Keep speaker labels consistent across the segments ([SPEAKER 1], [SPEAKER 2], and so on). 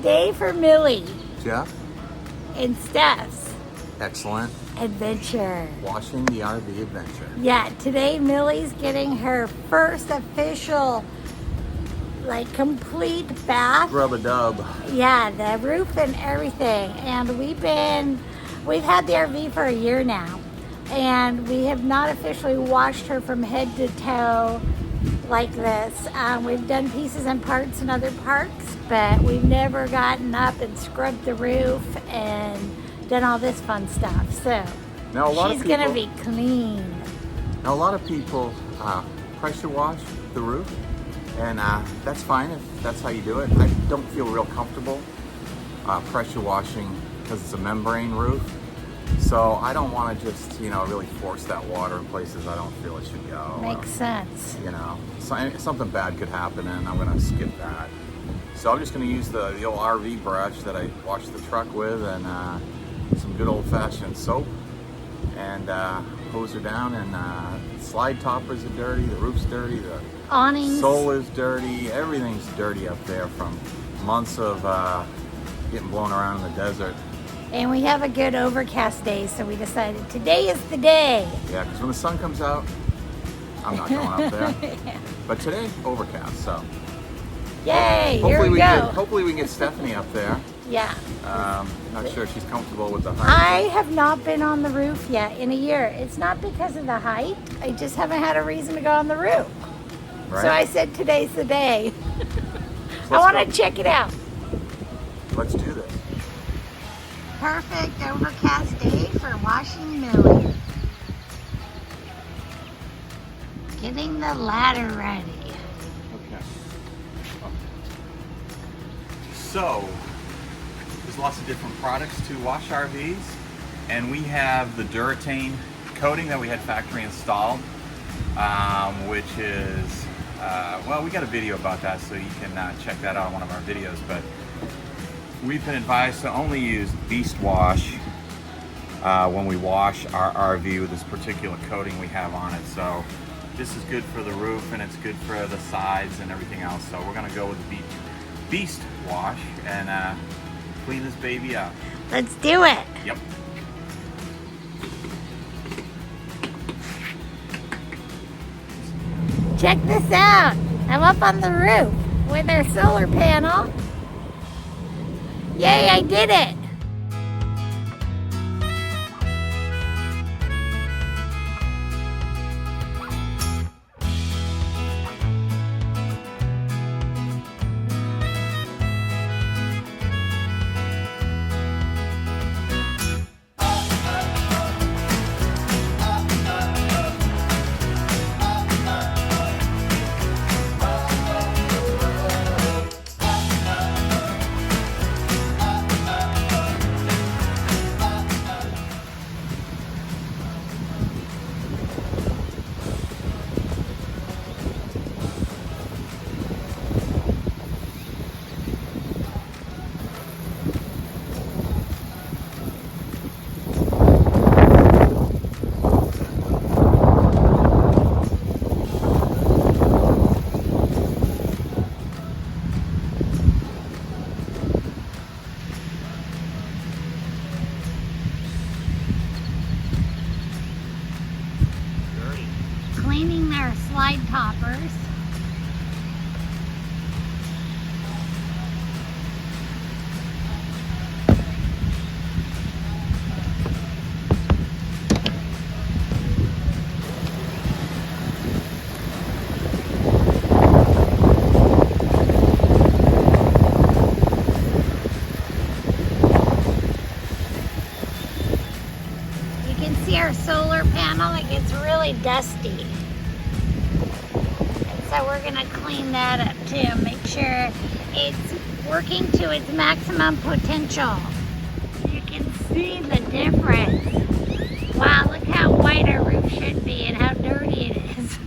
[SPEAKER 1] Today for Millie
[SPEAKER 2] Jeff,
[SPEAKER 1] and Steph's
[SPEAKER 2] excellent.
[SPEAKER 1] adventure.
[SPEAKER 2] Washing the RV adventure.
[SPEAKER 1] Yeah, today Millie's getting her first official, like, complete bath.
[SPEAKER 2] Rub-a-dub.
[SPEAKER 1] Yeah, the roof and everything. And we've had the RV for a year now, and we have not officially washed her from head to toe like this. We've done pieces and parts in other parks, but we've never gotten up and scrubbed the roof and done all this fun stuff. So
[SPEAKER 2] Now,
[SPEAKER 1] she's gonna be clean.
[SPEAKER 2] Now, a lot of people pressure wash the roof, and that's fine if that's how you do it. I don't feel real comfortable pressure washing because it's a membrane roof. So I don't want to just, really force that water in places I don't feel it should go.
[SPEAKER 1] Makes sense.
[SPEAKER 2] Something bad could happen, and I'm going to skip that. So I'm just going to use the old RV brush that I washed the truck with, and some good old-fashioned soap, and hose her down. And slide toppers are dirty, the roof's dirty, the
[SPEAKER 1] Awnings.
[SPEAKER 2] solar's dirty, everything's dirty up there from months of getting blown around in the desert.
[SPEAKER 1] And we have a good overcast day, so we decided today is the day.
[SPEAKER 2] Yeah, because when the sun comes out, I'm not going up there.
[SPEAKER 1] Yeah.
[SPEAKER 2] But today, overcast, so.
[SPEAKER 1] Yay, here we go.
[SPEAKER 2] Hopefully we can get Stephanie up there.
[SPEAKER 1] Yeah.
[SPEAKER 2] Not sure if she's comfortable with the height.
[SPEAKER 1] I have not been on the roof yet in a year. It's not because of the height. I just haven't had a reason to go on the roof.
[SPEAKER 2] Right?
[SPEAKER 1] So I said today's the day.
[SPEAKER 2] So
[SPEAKER 1] I want to check it out.
[SPEAKER 2] Let's do this.
[SPEAKER 1] Perfect overcast day for washing Millie. Getting the ladder ready.
[SPEAKER 2] Okay. So, there's lots of different products to wash RVs, and we have the Duratane coating that we had factory installed, which is, we got a video about that, so you can check that out on one of our videos, but we've been advised to only use Beast Wash when we wash our RV with this particular coating we have on it. So this is good for the roof, and it's good for the sides and everything else. So we're gonna go with the Beast Wash and clean this baby up.
[SPEAKER 1] Let's do it.
[SPEAKER 2] Yep.
[SPEAKER 1] Check this out. I'm up on the roof with our solar panel. Yay, I did it! Cleaning their slide toppers. You can see our solar panel, it gets really dusty. So we're gonna clean that up too, make sure it's working to its maximum potential. You can see the difference. Wow, look how white our roof should be and how dirty it is.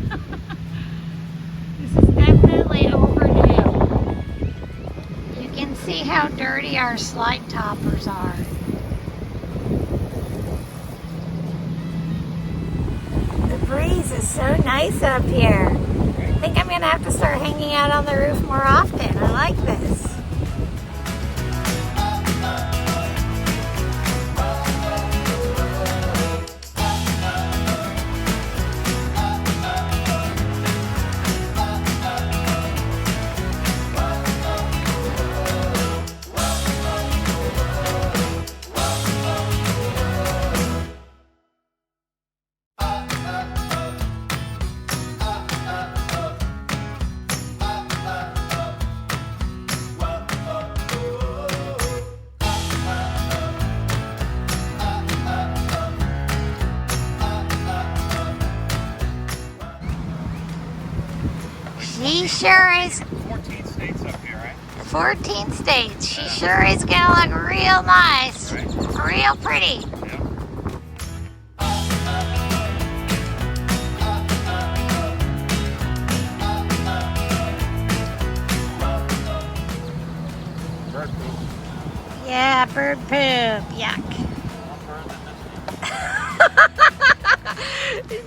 [SPEAKER 1] This is definitely overdue. You can see how dirty our slide toppers are. The breeze is so nice up here. I think I'm gonna have to start hanging out on the roof more often. I like this. sure is.
[SPEAKER 2] 14 states up here, right?
[SPEAKER 1] 14 states. She sure is gonna look real nice.
[SPEAKER 2] Right.
[SPEAKER 1] Real pretty.
[SPEAKER 2] Yeah. Bird poop.
[SPEAKER 1] Yeah, bird poop. Yuck.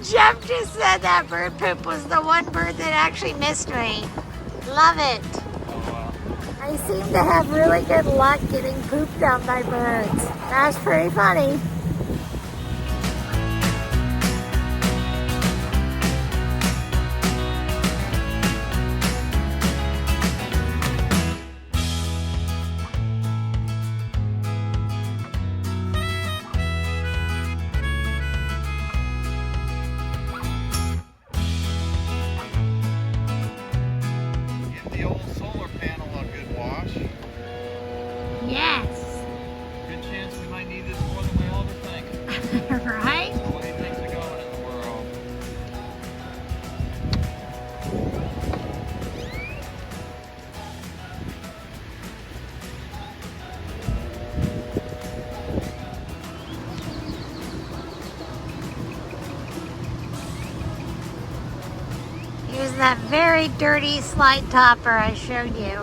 [SPEAKER 1] Jeff just said that bird poop was the one bird that actually missed me. Love it. I seem to have really good luck getting pooped on by birds. That's pretty funny.
[SPEAKER 2] Give the old solar panel a good wash.
[SPEAKER 1] Yes.
[SPEAKER 2] Good chance we might need this more than we all ever think.
[SPEAKER 1] Right?
[SPEAKER 2] The way things are going in the world.
[SPEAKER 1] Here's that very dirty slide topper I showed you.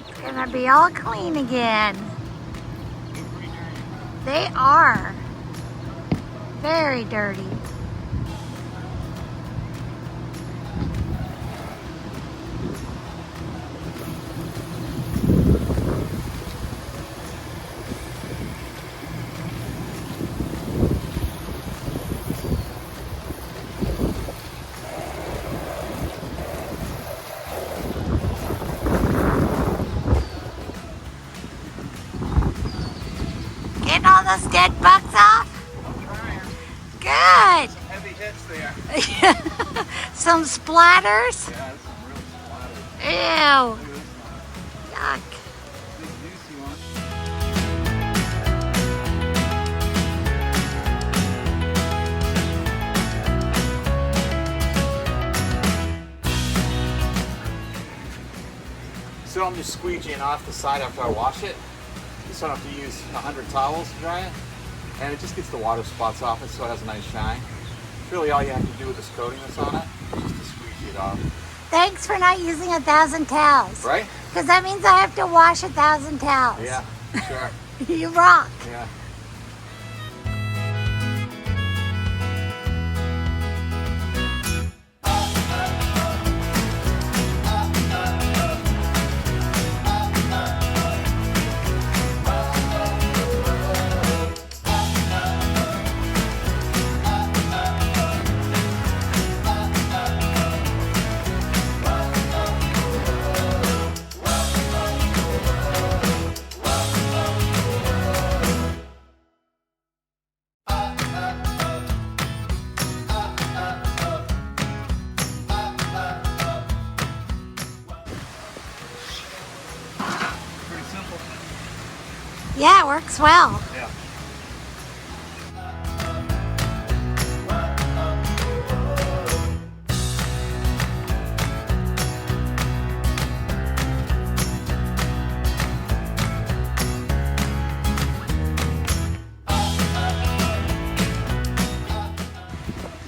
[SPEAKER 1] It's gonna be all clean again. They are very dirty. Getting all those dead bugs off? Good.
[SPEAKER 2] Some heavy hits there.
[SPEAKER 1] Some splatters?
[SPEAKER 2] Yeah, there's some real splatters.
[SPEAKER 1] Ew.
[SPEAKER 2] Look at this one.
[SPEAKER 1] Yuck.
[SPEAKER 2] Big juicy one. So I'm just squeegeeing off the side after I wash it. So I don't have to use 100 towels to dry it. And it just gets the water spots off it so it has a nice shine. Really all you have to do with this coating that's on it is just to squeegee it off.
[SPEAKER 1] Thanks for not using 1,000 towels.
[SPEAKER 2] Right?
[SPEAKER 1] Because that means I have to wash 1,000 towels.
[SPEAKER 2] Yeah, sure.
[SPEAKER 1] You rock.
[SPEAKER 2] Yeah. Pretty simple.
[SPEAKER 1] Yeah, it works well.
[SPEAKER 2] Yeah.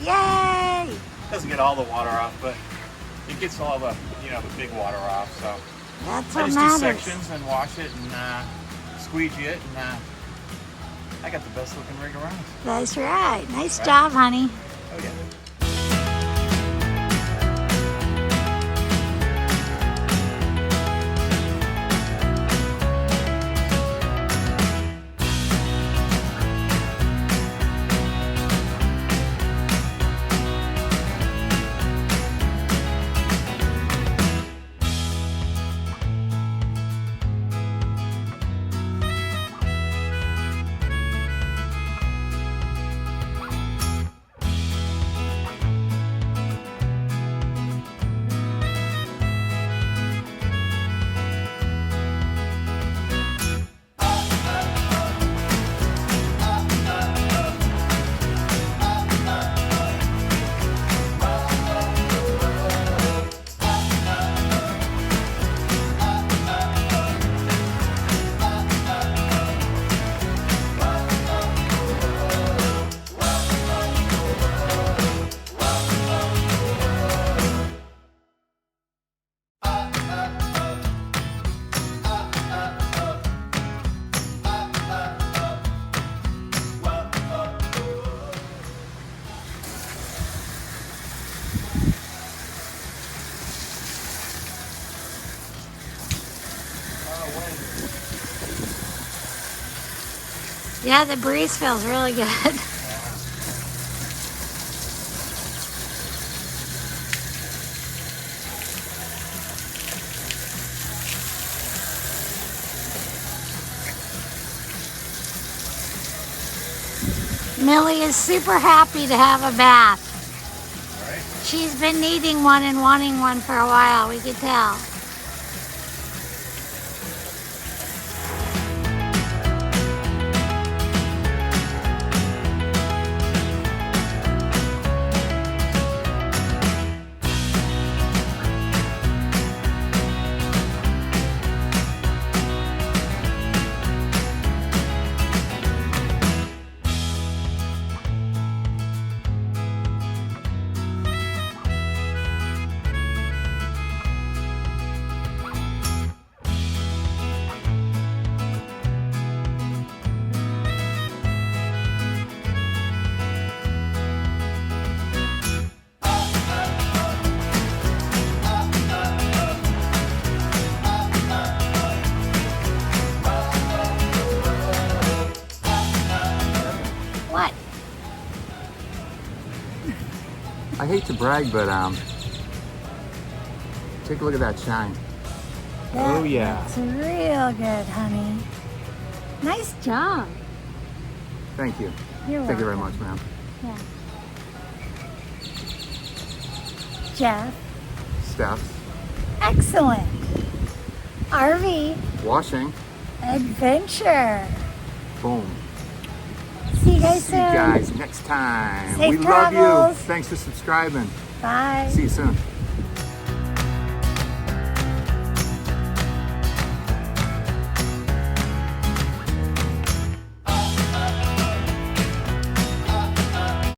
[SPEAKER 1] Yay!
[SPEAKER 2] Doesn't get all the water off, but it gets all the, the big water off. So
[SPEAKER 1] That's
[SPEAKER 2] I
[SPEAKER 1] what
[SPEAKER 2] just
[SPEAKER 1] matters.
[SPEAKER 2] do sections and wash it and squeegee it, and I got the best looking rig around.
[SPEAKER 1] That's right. Nice
[SPEAKER 2] Right.
[SPEAKER 1] job, honey.
[SPEAKER 2] Oh yeah.
[SPEAKER 1] Yeah, the breeze feels really good. Millie is super happy to have a bath.
[SPEAKER 2] Right.
[SPEAKER 1] She's been needing one and wanting one for a while, we could tell. What?
[SPEAKER 2] I hate to brag, but take a look at that shine. Oh, yeah.
[SPEAKER 1] It's real good, honey. Nice job.
[SPEAKER 2] Thank you.
[SPEAKER 1] You're welcome.
[SPEAKER 2] Thank you very much, ma'am.
[SPEAKER 1] Yeah. Jeff.
[SPEAKER 2] Steph.
[SPEAKER 1] Excellent. RV
[SPEAKER 2] Washing.
[SPEAKER 1] adventure.
[SPEAKER 2] Boom.
[SPEAKER 1] See you guys
[SPEAKER 2] See
[SPEAKER 1] soon.
[SPEAKER 2] you guys next time.
[SPEAKER 1] Safe
[SPEAKER 2] We love
[SPEAKER 1] travels.
[SPEAKER 2] you. Thanks for subscribing.
[SPEAKER 1] Bye.
[SPEAKER 2] See you soon.